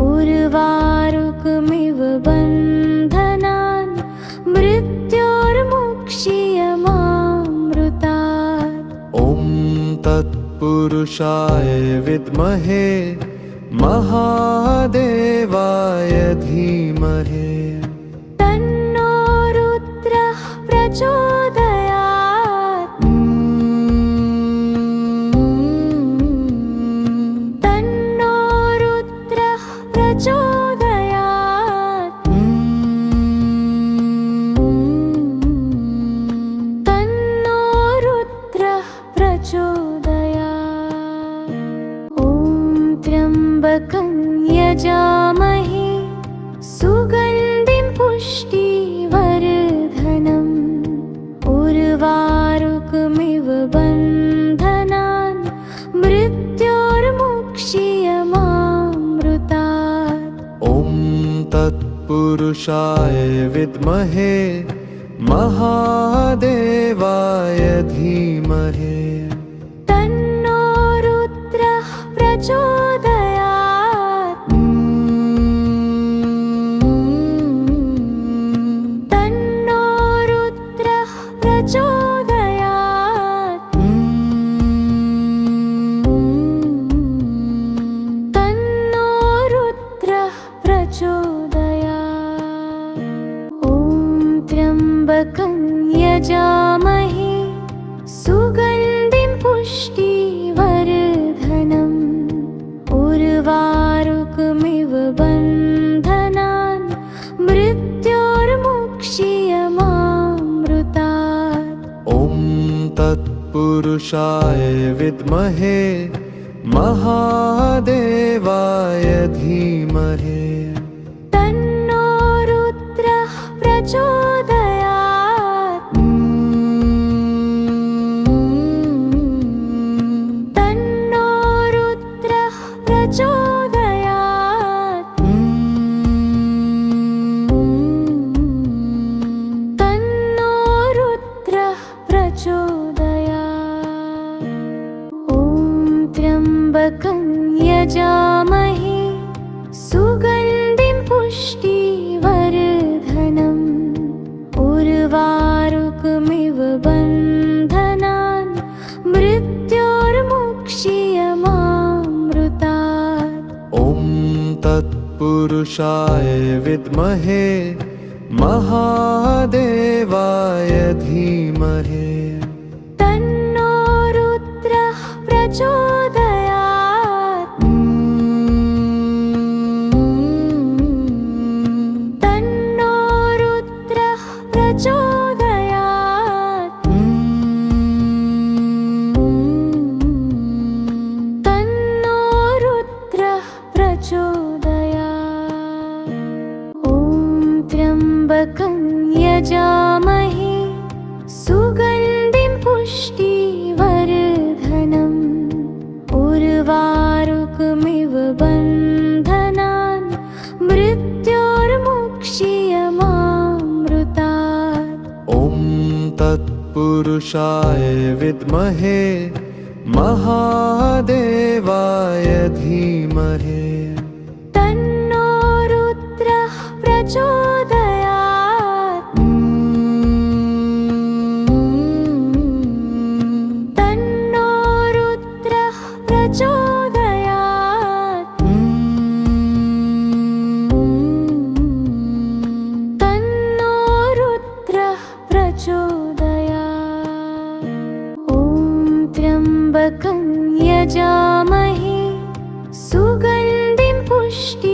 उर्वारुकमिव बन्धनान् मृत्योर्मुक्ष्यमामृतात् ॐ तत्पुरुषाय विद्महे महादेवाय धीमहि तन्नो रुद्रः प्रचोदयात् तन्नो रुद्रः प्रचोदयात् तन्नो रुद्रः प्रचोदयात् ॐ त्र्यम्बकं यजामहे सुगन्धिं पुष्टिवर्धनम् उर्वारुकमिव बन्धनान् मृत्योर्मुक्ष्यमामृतात् ॐ तत्पुरुषाय विद्महे महादेवाय धीमहि तन्नो रुद्रः प्रचोदयात् तन्नो रुद्रः प्रचोदयात् तन्नो रुद्रः प्रचोदयात् ॐ त्र्यम्बकं यजामहे सुगन्धिं पुष्टिवर्धनम् उर्वारुकमिव बन्धनान् मृत्योर्मुक्ष्यमामृतात् ॐ तत्पुरुषाय विद्महे महादेवाय धीमहि तन्नो रुद्रः प्रचोदयात् तन्नो रुद्रः प्रचोदयात् तन्नो रुद्रः प्रचोदयात् ॐ त्र्यम्बकं यजामहे सुगन्धिं पुष्टिवर्धनम् उर्वारुकमिव बन्धनान् तत्पुरुषाय विद्महे महादेवाय धीमहि तन्नो रुद्रः प्रचोदयात् तन्नो रुद्रः प्रचोदयात् तन्नो रुद्रः प्रचोदयात् ॐ त्र्यम्बकं यजामहे सुगन्धिं पुष्टिवर्धनम् उर्वारुकमिव बन्धनान् मृत्योर्मुक्ष्यमामृतात् ॐ तत्पुरुषाय विद्महे महादेवाय धीमहि तन्नो रुद्रः प्रचोदयात् तन्नो रुद्रः प्रचोदयात् तन्नो रुद्रः प्रचोदयात् ॐ त्र्यम्बकं यजामहे सुगन्धिं पुष्टिवर्धनम्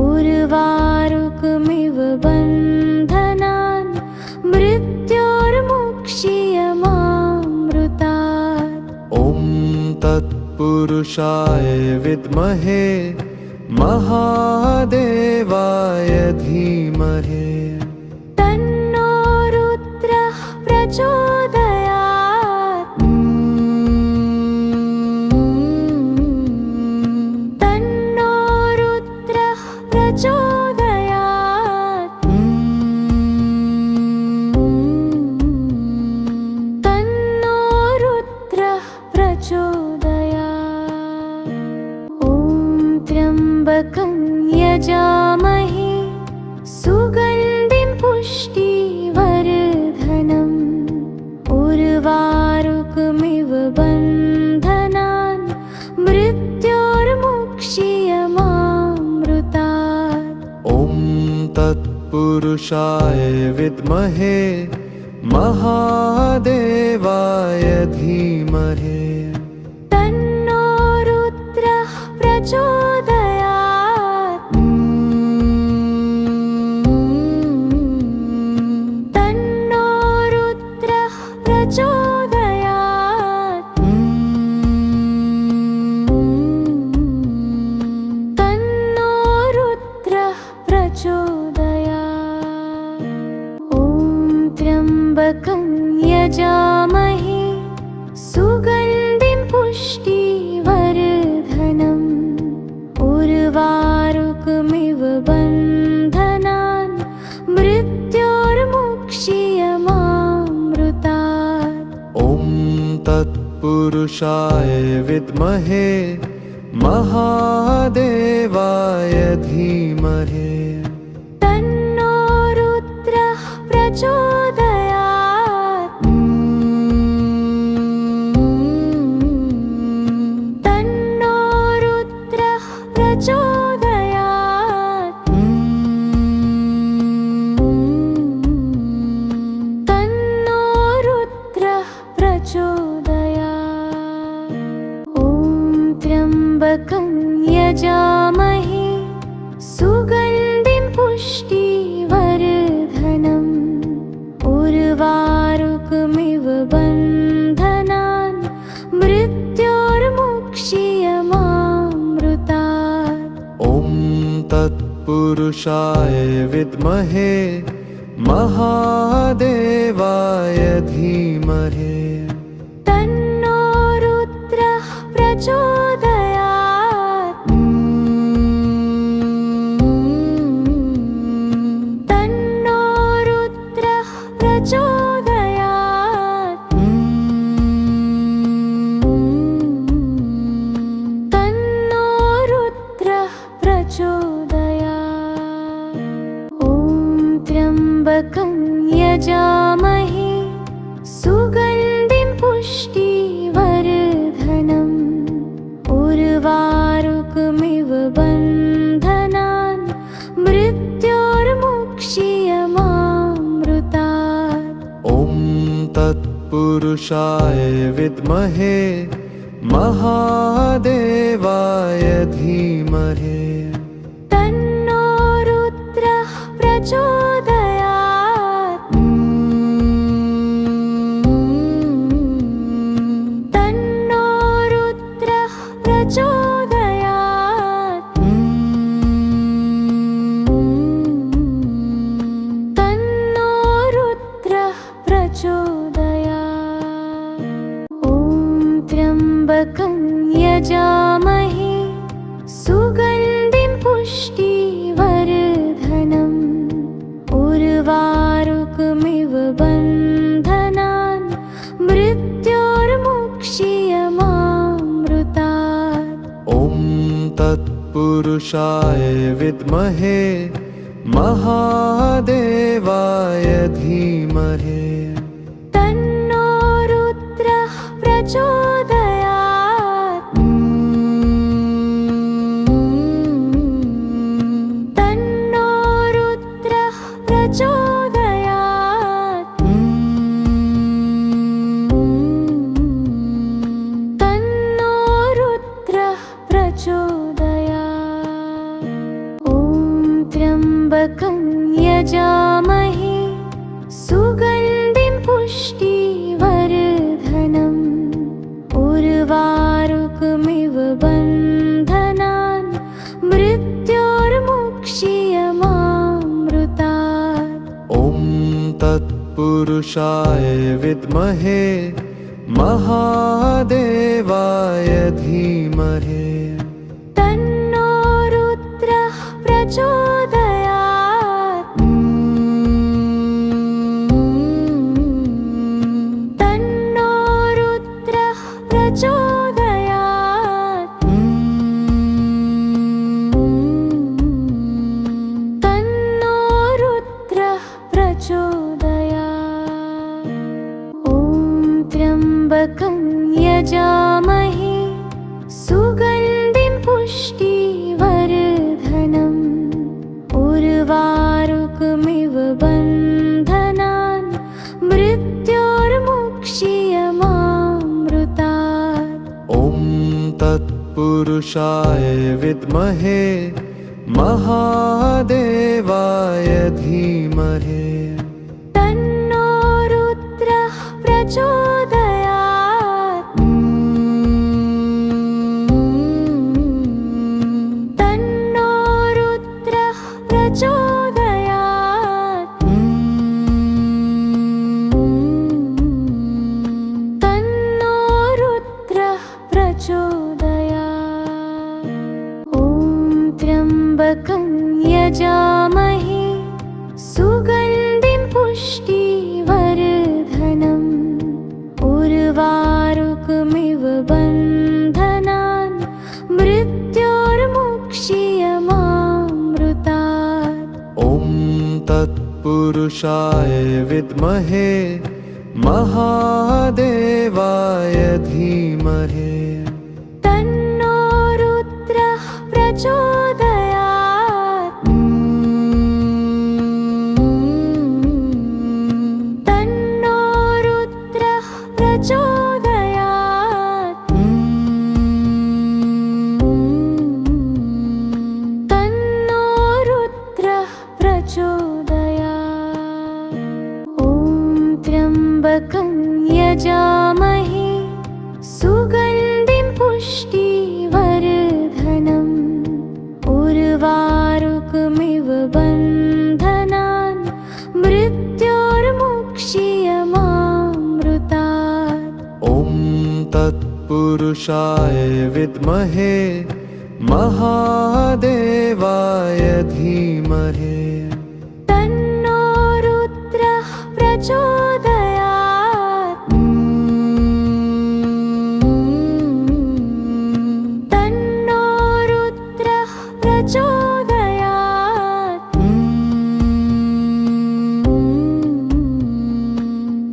उर्वारुकमिव बन्धनान् मृत्योर्मुक्ष्यमामृतात् ॐ तत्पुरुषाय विद्महे महादेवाय धीमहि तन्नो रुद्रः प्रचोदयात् तन्नो रुद्रः प्रचोदयात् तन्नो रुद्रः प्रचोदयात् ॐ त्र्यम्बकं यजामहे सुगन्धिं पुष्टिवर्धनम् उर्वारुकमिव बन्धनान् मृत्योर्मुक्ष्यमामृतात् ॐ तत्पुरुषाय विद्महे महादेवाय धीमहि तन्नो रुद्रः प्रचोदयात् तन्नो रुद्रः प्रचोदयात् तन्नो रुद्रः प्रचोदयात् ॐ त्र्यम्बकं यजामहे सुगन्धिं पुष्टिवर्धनम् उर्वारुकमिव बन्धनान् मृत्योर्मुक्ष्यमामृतात् ॐ तत्पुरुषाय विद्महे महादेवाय धीमहि तन्नो रुद्रः प्रचोदयात् तन्नो रुद्रः प्रचोदयात् तन्नो रुद्रः प्रचोदयात् ॐ त्र्यम्बकं यजामहे सुगन्धिं पुष्टिवर्धनम् उर्वारुकमिव बन्धनान् मृत्योर्मुक्ष्यमामृतात् ॐ तत्पुरुषाय विद्महे महादेवाय धीमहि तन्नो रुद्रः प्रचोदयात् तन्नो रुद्रः प्रचोदयात् तन्नो रुद्रः प्रचोदयात् ॐ त्र्यम्बकं यजामहे सुगन्धिं पुष्टिवर्धनम् उर्वारुकमिव तत्पुरुषाय विद्महे महादेवाय धीमहि तन्नो रुद्रः प्रचोदयात् तन्नो रुद्रः प्रचोदयात् तन्नो रुद्रः प्रचोदयात् ॐ त्र्यम्बकं यजामहे सुगन्धिं पुष्टिवर्धनम् उर्वारुकमिव बन्धनान् मृत्योर्मुक्ष्यमामृतात् ॐ तत्पुरुषाय विद्महे महादेवाय धीमहि तन्नो रुद्रः प्रचोदयात् तन्नो रुद्रः प्रचोदयात् तन्नो रुद्रः प्रचोदयात् ॐ त्र्यम्बकं यजामहे सुगन्धिं पुष्टिवर्धनम् उर्वारुकमिव बन्धनान् मृत्योर्मुक्ष्यमामृतात् ॐ तत्पुरुषाय विद्महे महादेवाय धीमहि तन्नो रुद्रः प्रचोदयात् तन्नो रुद्रः प्रचोदयात् तन्नो रुद्रः प्रचोदयात् ॐ त्र्यम्बकं यजामहे सुगन्धिं पुष्टिवर्धनम् उर्वारुकमिव बन्धनान् मृत्योर्मुक्ष्यमामृतात् ॐ तत्पुरुषाय विद्महे महादेवाय धीमहि तन्नो रुद्रः प्रचोदयात् तन्नो रुद्रः प्रचोदयात् तन्नो रुद्रः प्रचोदयात् ॐ त्र्यम्बकं यजामहे सुगन्धिं पुष्टिवर्धनम् उर्वारुकमिव बन्धनान् मृत्योर्मुक्ष्यमामृतात् ॐ तत्पुरुषाय विद्महे महादेवाय धीमहि तन्नो रुद्रः प्रचोदयात् तन्नो रुद्रः प्रचोदयात् तन्नो रुद्रः प्रचोदयात् ॐ त्र्यम्बकं यजामहे सुगन्धिं पुष्टिवर्धनम् उर्वारुकमिव बन्धनान् मृत्योर्मुक्ष्यमामृतात् ॐ तत्पुरुषाय विद्महे महादेवाय धीमहि तन्नो रुद्रः प्रचोदयात् तन्नो रुद्रः प्रचोदयात्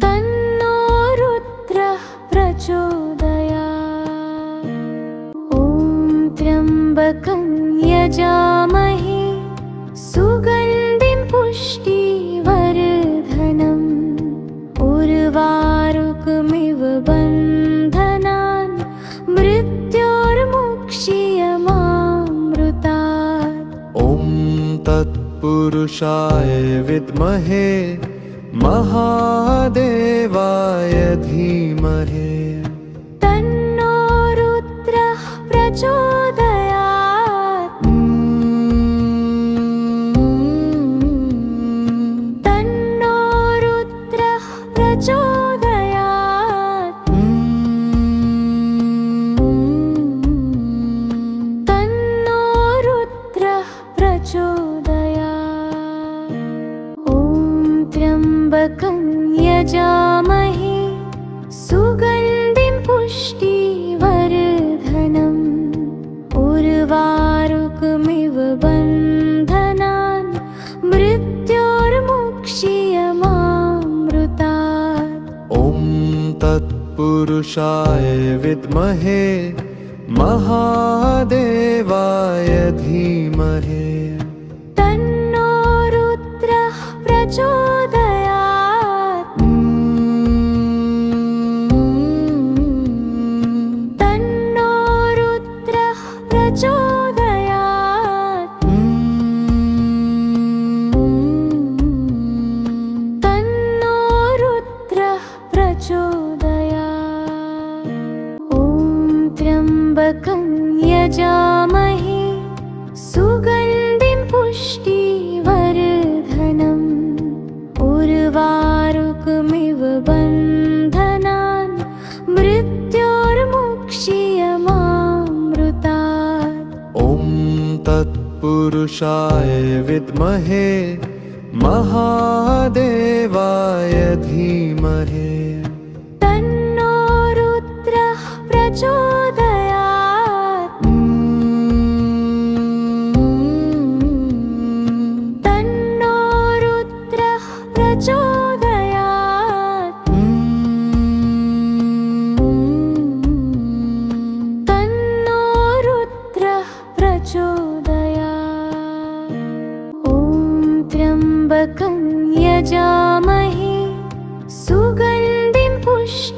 तन्नो रुद्रः प्रचोदयात् ॐ त्र्यम्बकं यजामहे सुगन्धिं पुष्टिवर्धनम् उर्वारुकमिव बन्धनान् मृत्योर्मुक्ष्यमामृतात्। ॐ तत्पुरुषाय विद्महे महादेवाय धीमहि तन्नो रुद्रः प्रचोदयात्। तन्नो रुद्रः प्रचोदयात्। तन्नो रुद्रः प्रचोदयात्। ॐ त्र्यम्बकं यजामहे सुगन्धिं पुष्टिवर्धनम्। उर्वारुकमिव बन्धनान् मृत्योर्मुक्ष्यमामृतात्। ॐ तत्पुरुषाय विद्महे महादेवाय धीमहि तन्नो रुद्रः प्रचोदयात्। तन्नो रुद्रः प्रचोदयात्। तन्नो रुद्रः प्रचोदयात्। ॐ त्र्यम्बकं यजामहे सुगन्धिं पुष्टिवर्धनम्। उर्वारुकमिव बन्धनान् मृत्योर्मुक्ष्यमामृतात्। ॐ तत्पुरुषाय विद्महे महादेवाय धीमहि तन्नो रुद्रः प्रचोदयात्। तन्नो रुद्रः प्रचोदयात्। तन्नो रुद्रः प्रचोदयात्। ॐ त्र्यम्बकं यजामहे सुगन्धिं पुष्टिवर्धनम्।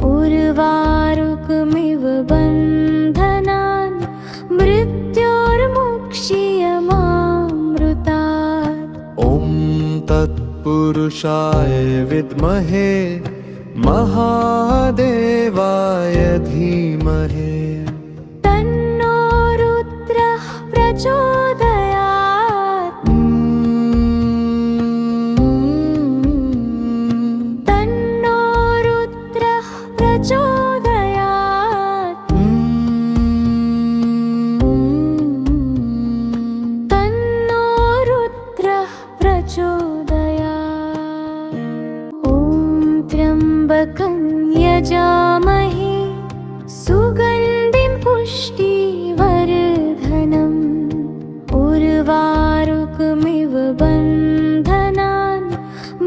उर्वारुकमिव बन्धनान् मृत्योर्मुक्ष्यमामृतात्। ॐ तत्पुरुषाय विद्महे महादेवाय धीमहि तन्नो रुद्रः प्रचोदयात्। तन्नो रुद्रः प्रचोदयात्। तन्नो रुद्रः प्रचोदयात्। ॐ त्र्यम्बकं यजामहे सुगन्धिं पुष्टिवर्धनम्। उर्वारुकमिव बन्धनान्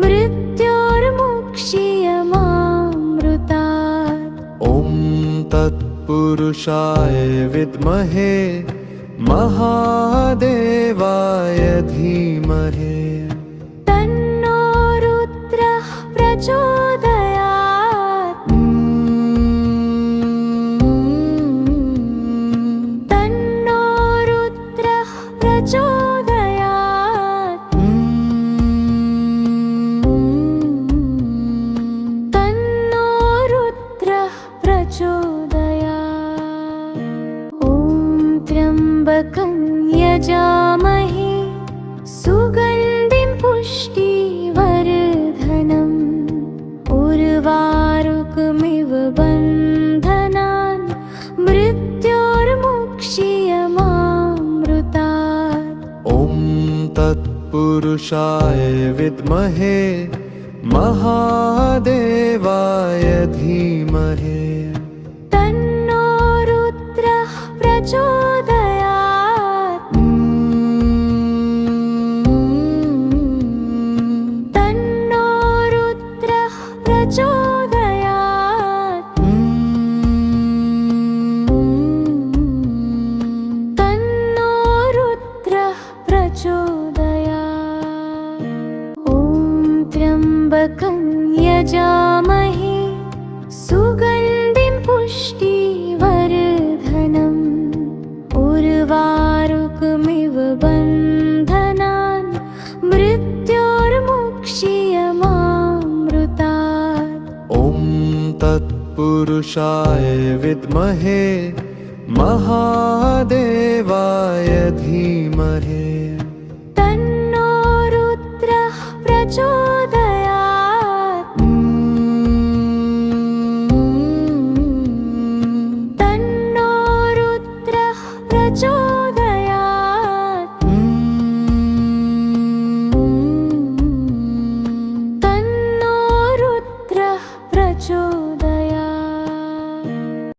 मृत्योर्मुक्ष्यमामृतात्। ॐ तत्पुरुषाय विद्महे महादेवाय धीमहि तन्नो रुद्रः प्रचोदयात्। तन्नो रुद्रः प्रचोदयात्। तन्नो रुद्रः प्रचोदयात्। ॐ त्र्यम्बकं यजामहे सुगन्धिं पुष्टिवर्धनम्। उर्वारुकमिव बन्धनान् मृत्योर्मुक्ष्यमामृतात्। ॐ तत्पुरुषाय विद्महे महादेवाय धीमहि तन्नो रुद्रः प्रचोदयात्। तन्नो रुद्रः प्रचोदयात्। तन्नो रुद्रः प्रचोदयात्। ॐ त्र्यम्बकं यजामहे सुगन्धिं पुष्टिवर्धनम् उर्वारुकमिव बन्धनान् मृत्योर्मुक्ष्यमामृतात् ॐ तत्पुरुषाय विद्महे महादेवाय धीमहि तन्नो रुद्रः प्रचोदयात् तन्नो रुद्रः प्रचोदयात् तन्नो रुद्रः प्रचोदयात्